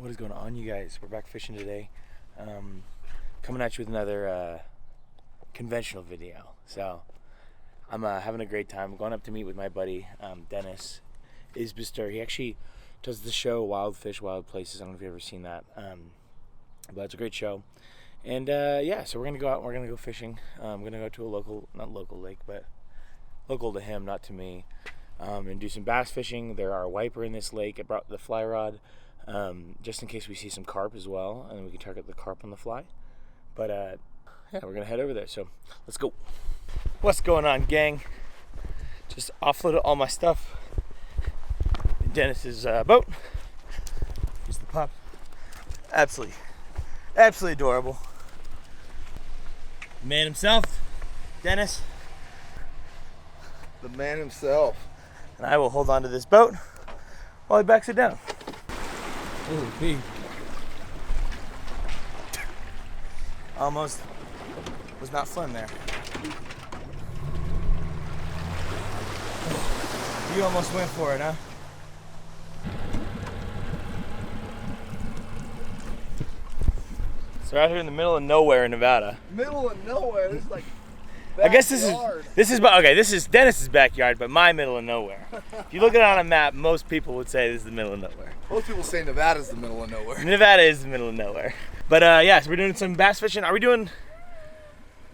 What is going on, you guys? We're back fishing today. Coming at you with another conventional video. So I'm having a great time. I'm going up to meet with my buddy Denis Isbister. He actually does the show Wild Fish, Wild Places. I don't know if you've ever seen that, but it's a great show. And yeah, so we're gonna go out. We're gonna go fishing. I'm gonna go to a not local lake, but local to him, not to me, and do some bass fishing. There are wiper in this lake. I brought the fly rod. Just in case we see some carp as well, and we can target the carp on the fly. But yeah, we're gonna head over there, so let's go. What's going on, gang? Just offloaded all my stuff in Denis's boat. Here's the pup. Absolutely adorable. The man himself, Denis. The man himself. And I will hold on to this boat while he backs it down. Ooh, pee. Almost was not fun there. You almost went for it, huh? So we're out here in the middle of nowhere in Nevada. Middle of nowhere. This is like I guess this is Denis's backyard, but my middle of nowhere. If you look at it on a map, most people would say this is the middle of nowhere. Most people say Nevada's the middle of nowhere. Nevada is the middle of nowhere. But yeah, so we're doing some bass fishing. Are we doing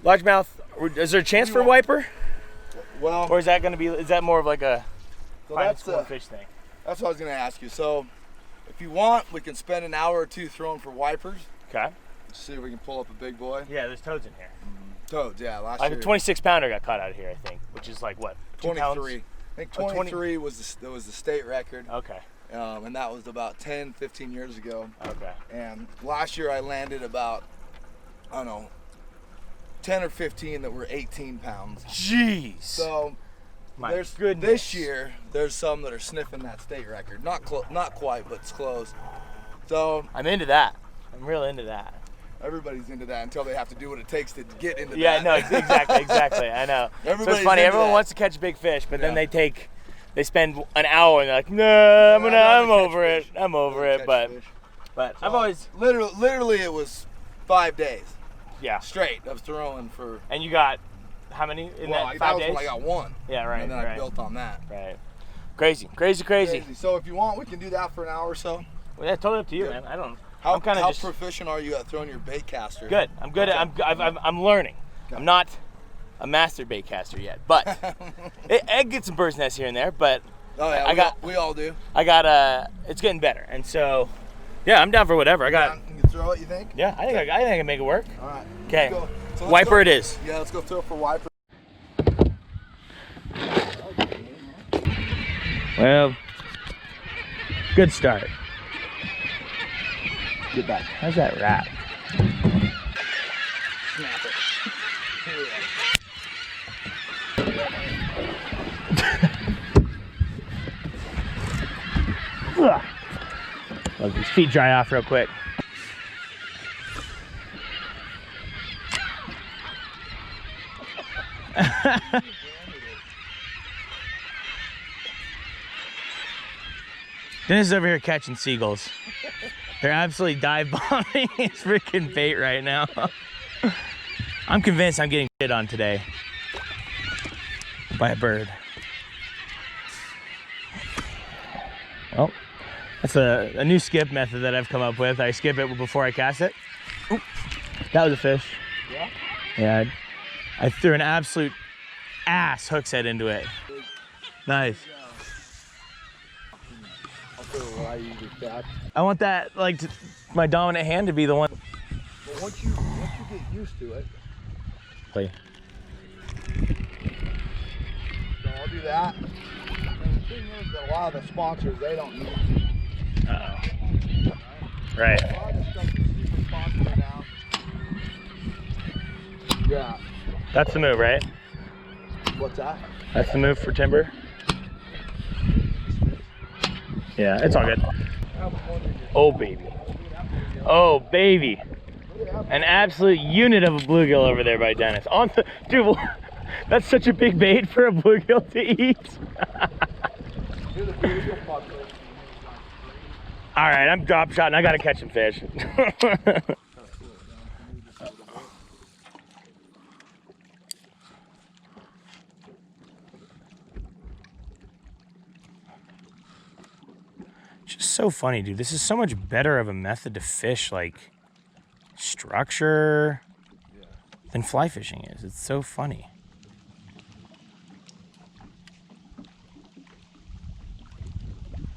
largemouth? Is there a chance for wiper? Well, or is that more of like a find school fish thing? That's what I was gonna ask you. So if you want, we can spend an hour or two throwing for wipers. Okay. See if we can pull up a big boy. Yeah, there's toads in here. Toads, yeah. Last Like year. a 26 pounder got caught out here, I think, which is like what? 23. 2 pounds? I think 23 was the state record. Okay. And that was about 10, 15 years ago. Okay. And last year I landed about, I don't know, 10 or 15 that were 18 pounds. Jeez. So this year, there's some that are sniffing that state record. Not quite, but it's close. So I'm into that. I'm real into that. Everybody's into that until they have to do what it takes to get into that. Yeah, no, exactly. I know. So it's funny. Everyone wants to catch big fish, but then they spend an hour and they're like, no, I'm over it. I'm over it. But so I've always literally it was 5 days. Yeah. Straight of throwing for. And you got how many in that 5 days? When I got one. Yeah, right. And then I built on that. Right. Crazy. So if you want, we can do that for an hour or so. Well, that's totally up to you, man. I don't. How proficient are you at throwing your bait caster? Good. I'm good. Okay. I'm learning. Okay. I'm not a master bait caster yet, but I get some bird's nests here and there. But we all do. It's getting better, and so yeah, I'm down for whatever. You can throw it, you think? Yeah, I think I can make it work. All right. Okay. So wiper it is. Yeah, let's go throw it for wiper. Well, good start. Get back. How's that wrap? Snap it. Let these feet dry off real quick. Dennis is over here catching seagulls. They're absolutely dive bombing his freaking bait right now. I'm convinced I'm getting shit on today by a bird. Well, that's a new skip method that I've come up with. I skip it before I cast it. Oop, that was a fish. Yeah? Yeah, I threw an absolute ass hook set into it. Nice. I want that, like, my dominant hand to be the one. But once you get used to it. Play. So I'll do that. And the thing is that a lot of the sponsors, they don't use it. Uh-oh. Right. A lot of this stuff is super sponsored now. Yeah. That's the move, right? What's that? That's the move for timber. Yeah, it's all good. Oh, baby. Oh, baby. An absolute unit of a bluegill over there by Denis. Dude, that's such a big bait for a bluegill to eat. All right, I'm drop shotting. I gotta catch some fish. Just so funny, dude. This is so much better of a method to fish, like structure, than fly fishing is. It's so funny.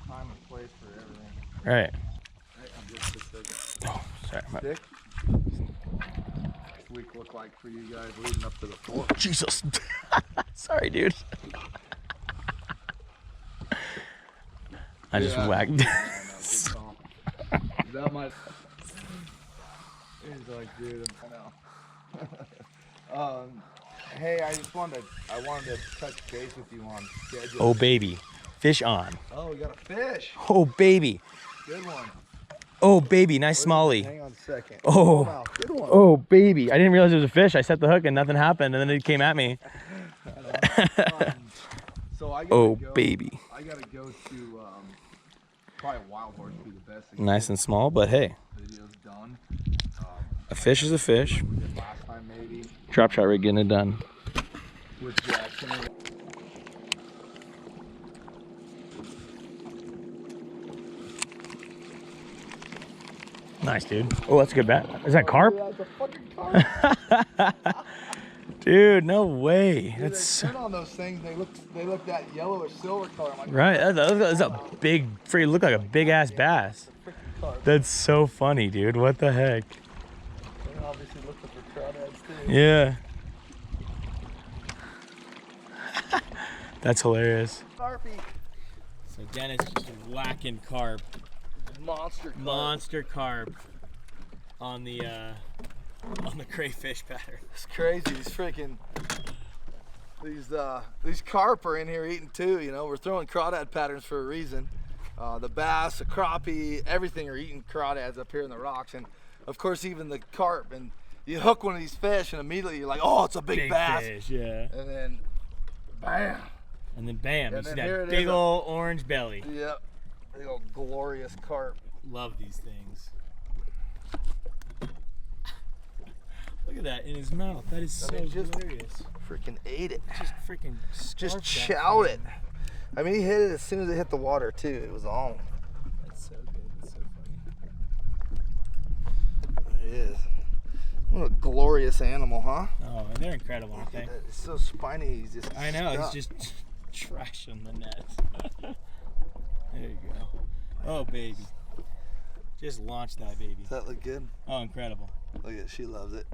Time and place for everything. Right. Hey, I'm just a second. Oh, sorry. Dick, this week look like for you guys leading up to the 4th? Jesus. Sorry, dude. I just whacked. That might. He's like, dude, I know. Hey, I wanted to touch base with you on schedule. Oh, baby. Fish on. Oh, we got a fish. Oh, baby. Good one. Oh, baby. Nice smallie. Hang on a second. Oh. Wow, good one. Oh, baby. I didn't realize it was a fish. I set the hook and nothing happened, and then it came at me. So I gotta Oh, go, baby. I gotta go to probably Wild Horse would be the best. Nice and small, but hey. Video's done. A fish is a fish. Last time maybe Drop shot rig getting it done. with Jackson. Nice, dude. Oh, that's a good bat. Is that carp? Yeah, it's a fucking carp. Dude, no way. Dude, That's they turn on those things. They look that yellowish silver color. I'm like, right. That's a big, freaking look like a big ass bass. freaking carp. That's so funny, dude. What the heck? They're obviously looking for crawdads too. Yeah. That's hilarious. Carpy. So Dennis just whacking carp. Monster carp. Monster carp on the crayfish pattern. It's crazy. These carp are in here eating too. You know, we're throwing crawdad patterns for a reason. The bass, the crappie, everything are eating crawdads up here in the rocks, and of course even the carp. And you hook one of these fish, and immediately you're like, oh, it's a big bass. Fish, yeah. And then, bam. And then bam, And you see then here that it big is, old orange belly. Yep. Big old glorious carp. Love these things. Look at that in his mouth. That is so just glorious. Freaking ate it. Just freaking Just scarfed that chowed it. thing. I mean, he hit it as soon as it hit the water too. It was on. That's so good. That's so funny. It is. What a glorious animal, huh? Oh, and they're incredible, aren't they? It's so spiny. He's just. I know. stuck. He's just trashing the net. There you go. Oh, baby. Just launch that baby. Does that look good? Oh, incredible. Look at it. She loves it.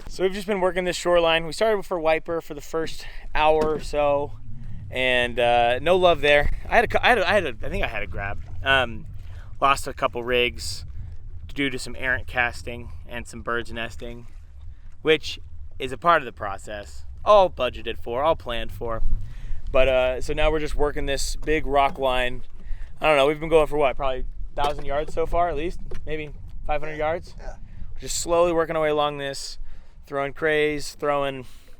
So we've just been working this shoreline. We started for wiper for the first hour or so, and no love there. I think I had a grab. Lost a couple rigs due to some errant casting and some birds nesting, which is a part of the process. All budgeted for, all planned for. But so now we're just working this big rock line. I don't know. We've been going for what? Probably 1,000 yards so far, at least. Maybe 500 yards. Yeah. Just slowly working our way along this, throwing crays, I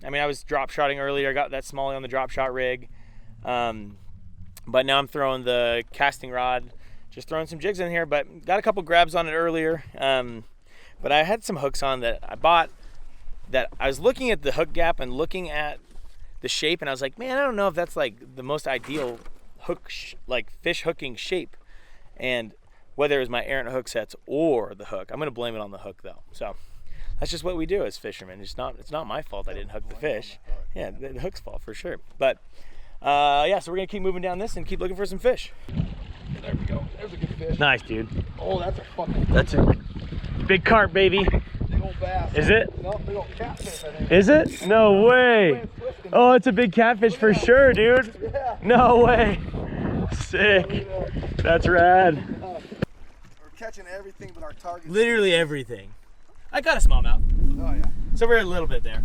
mean, I was drop shotting earlier. I got that smallie on the drop shot rig. But now I'm throwing the casting rod, just throwing some jigs in here, but got a couple grabs on it earlier. But I had some hooks on that I bought that I was looking at the hook gap and looking at the shape, and I was like, man, I don't know if that's like the most ideal hook, like fish hooking shape. And whether it was my errant hook sets or the hook, I'm gonna blame it on the hook though. So that's just what we do as fishermen. It's not my fault I didn't hook the fish. Yeah, the hook's fault for sure. But yeah, so we're gonna keep moving down this and keep looking for some fish. There we go. There's a good fish. Nice, dude. Oh, that's a fucking. That's a big carp, baby. Big old bass. Is it? No, big old catfish, I think. Is it? No way. Oh, it's a big catfish for sure, dude. Yeah. No way. Sick. That's rad. We're catching everything but our target. Literally everything. I got a smallmouth. Oh yeah. So we're a little bit there.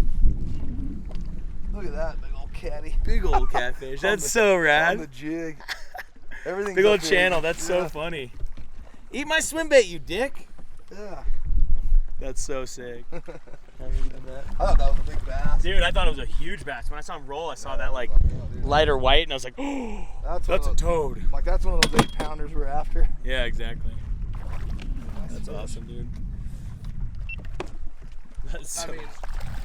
Look at that big old catty. Big old catfish. That's so On the rad. jig. Everything. Big old channel. That's so funny. Eat my swim bait, you dick. Yeah. That's so sick. I thought that was a big bass. Dude, I thought it was a huge bass. When I saw him roll, I saw that like lighter white, and I was like, oh, that's a toad. Like that's one of those 8-pounders we're after. Yeah, exactly. That's awesome, dude. That's so... I mean,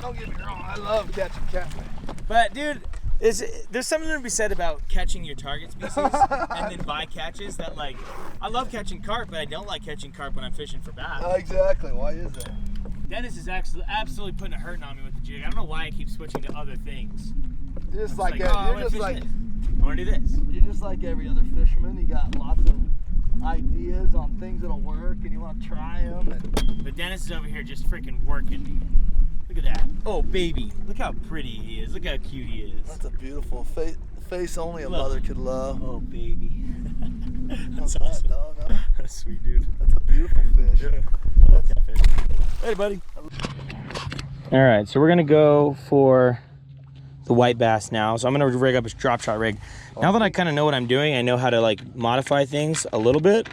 don't get me wrong, I love catching catfish. But dude, there's something to be said about catching your target species and then bycatches that like, I love catching carp, but I don't like catching carp when I'm fishing for bass. Exactly, why is that? Dennis is actually absolutely putting a hurting on me with the jig. I don't know why I keep switching to other things. You're just I'm like, oh, I wanna do this. You're just like every other fisherman. You got lots of ideas on things that'll work, and you want to try them. But Dennis is over here just freaking working me. Look at that. Oh, baby. Look how pretty he is. Look how cute he is. That's a beautiful face only a mother could love. Oh, baby. That's How's awesome. that, dog, huh? That's sweet, dude. That's a beautiful fish. Yeah. I love catfish. Hey, buddy. All right, so we're going to go for the white bass now. So I'm going to rig up a drop shot rig. Now that I kind of know what I'm doing, I know how to like modify things a little bit.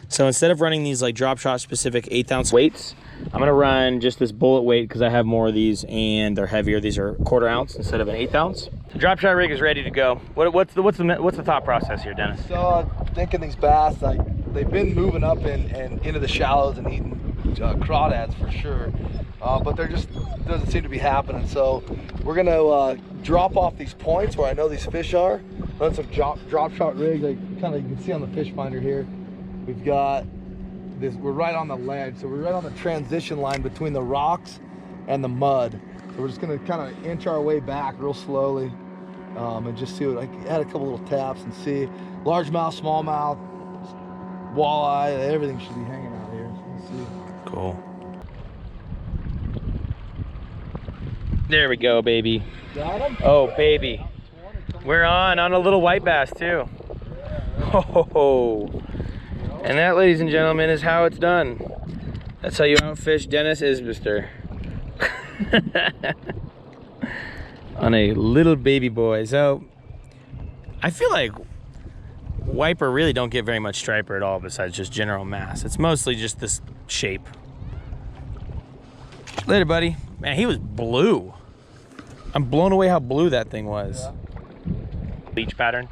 So instead of running these like drop shot specific 1/8 ounce weights, I'm gonna run just this bullet weight because I have more of these and they're heavier. These are 1/4 ounce instead of an 1/8 ounce. The drop shot rig is ready to go. What's the thought process here, Dennis? So thinking these bass, like they've been moving up and into the shallows and eating crawdads for sure, but there just doesn't seem to be happening. So we're gonna drop off these points where I know these fish are. Run some drop shot rigs. Like kind of you can see on the fish finder here. We've got this, we're right on the ledge, so we're right on the transition line between the rocks and the mud. So we're just gonna kind of inch our way back real slowly and just see what, I add a couple little taps and see. Largemouth, smallmouth, walleye, everything should be hanging out here. So let's see. Cool. There we go, baby. Got him? Oh, baby. We're on a little white bass too. Ho, ho, ho. And that, ladies and gentlemen, is how it's done. That's how you outfish Denis Isbister. On a little baby boy. So, I feel like wiper really don't get very much striper at all besides just general mass. It's mostly just this shape. Later, buddy. Man, he was blue. I'm blown away how blue that thing was. Yeah. Beach pattern.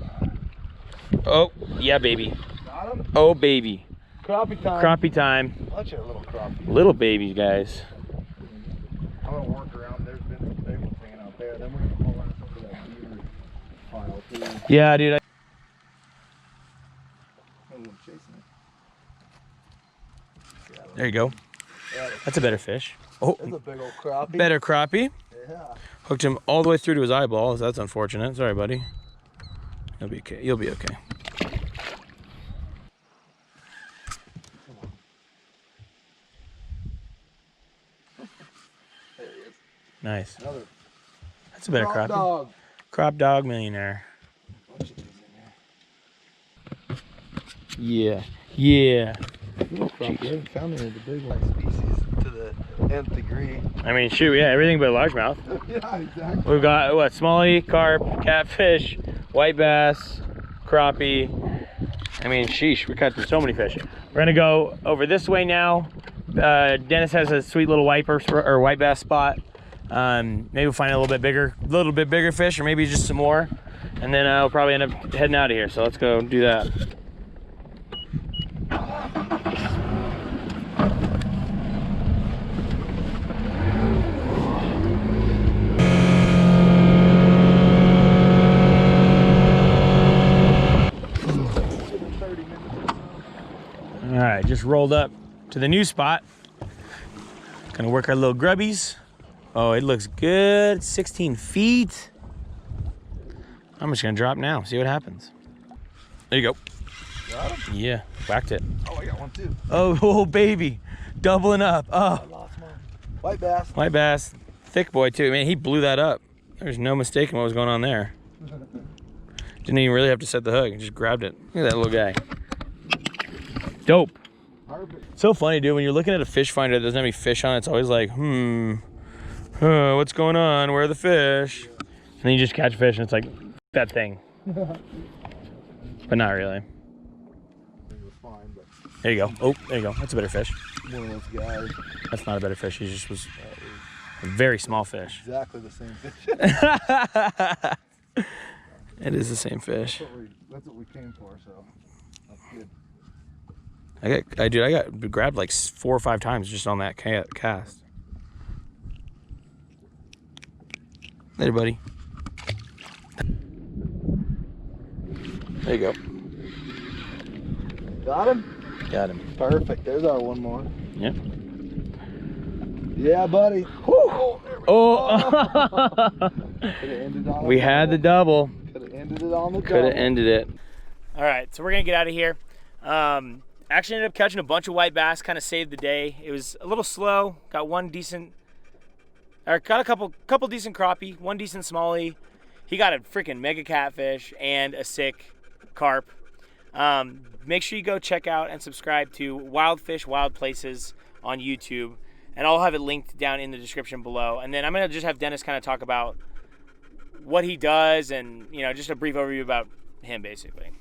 Oh, yeah, baby. Got him? Oh, baby. Crappie time. Crappie time. Bunch of little crappie. Little babies, guys. I'm gonna work around. There's been some big ones hanging out there. Then we're gonna pull out some of that beaver pile too. Yeah, dude. There you go. Yeah, That's a better fish. Oh, there's a big old crappie. better crappie. Yeah. Hooked him all the way through to his eyeballs. That's unfortunate. Sorry, buddy. You'll be okay. You'll be okay. There he is. Nice. Another That's a better crop crappie. dog. Crop dog millionaire. Bunch of these in Yeah. Yeah. there. Little crappie. I haven't found any of the big one species to the nth degree. I mean, shoot, yeah, everything but largemouth. Yeah, exactly. We've got, what, smallie, carp, catfish, white bass, crappie. I mean, sheesh, we're catching so many fish. We're gonna go over this way now. Dennis has a sweet little wiper or white bass spot. Maybe we'll find a little bit bigger fish, or maybe just some more. And then we'll probably end up heading out of here. So let's go do that. All right, just rolled up to the new spot. Gonna work our little grubbies. Oh, it looks good, 16 feet. I'm just gonna drop now, see what happens. There you go. Got him? Yeah, whacked it. Oh, I got one too. Oh, baby, doubling up. I Oh, lost mine. White bass. white bass, thick boy too. Man, he blew that up. There's no mistaking what was going on there. Didn't even really have to set the hook, just grabbed it. Look at that little guy. Dope. Perfect. So funny, dude, when you're looking at a fish finder that doesn't have any fish on it, it's always like, what's going on? Where are the fish? And then you just catch fish and it's like, that thing. But not really. fine. But There you go. Oh, there you go. That's a better fish. one of those guys. That's not a better fish. He just was a very small fish. Exactly the same fish. It is the same fish. That's what we came for. So that's good. I got grabbed like 4 or 5 times just on that cast. Later, buddy. There you go. Got him? Got him. Perfect. There's our one more. Yep. Yeah, buddy. Oh! We had the double. Could have ended it on the double. Could have ended it. All right, so we're gonna get out of here. Actually ended up catching a bunch of white bass, kind of saved the day. It was a little slow. Got a couple decent crappie, one decent smallie. He got a freaking mega catfish and a sick carp. Make sure you go check out and subscribe to Wild Fish, Wild Places on YouTube, and I'll have it linked down in the description below. And then I'm gonna just have Dennis kind of talk about what he does and, you know, just a brief overview about him basically.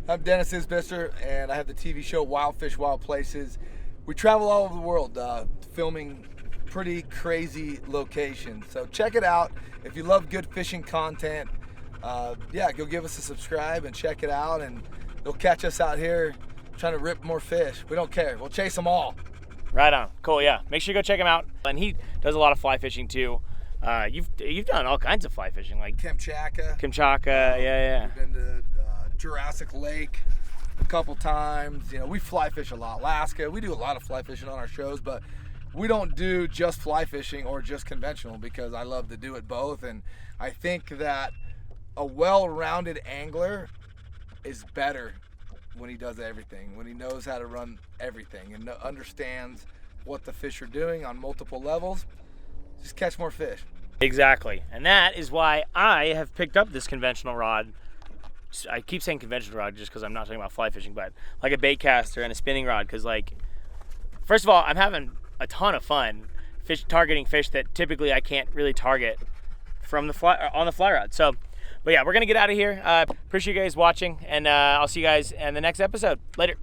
I'm Denis Isbister, and I have the TV show Wild Fish, Wild Places. We travel all over the world filming pretty crazy locations. So check it out. If you love good fishing content, yeah, go give us a subscribe and check it out, and you'll catch us out here trying to rip more fish. We don't care. We'll chase them all. Right on. Cool, yeah. Make sure you go check him out. And he does a lot of fly fishing too. You've done all kinds of fly fishing, like Kamchatka, yeah. We've been to Jurassic Lake a couple times. You know, we fly fish a lot. Alaska, we do a lot of fly fishing on our shows, but we don't do just fly fishing or just conventional, because I love to do it both. And I think that a well-rounded angler is better when he does everything, when he knows how to run everything and understands what the fish are doing on multiple levels. Just catch more fish. Exactly. And that is why I have picked up this conventional rod. I keep saying conventional rod just because I'm not talking about fly fishing, but like a bait caster and a spinning rod, because, like, first of all, I'm having a ton of fun targeting fish that typically I can't really target from the on the fly rod. So, but yeah, we're gonna get out of here. Appreciate you guys watching, and I'll see you guys in the next episode. Later.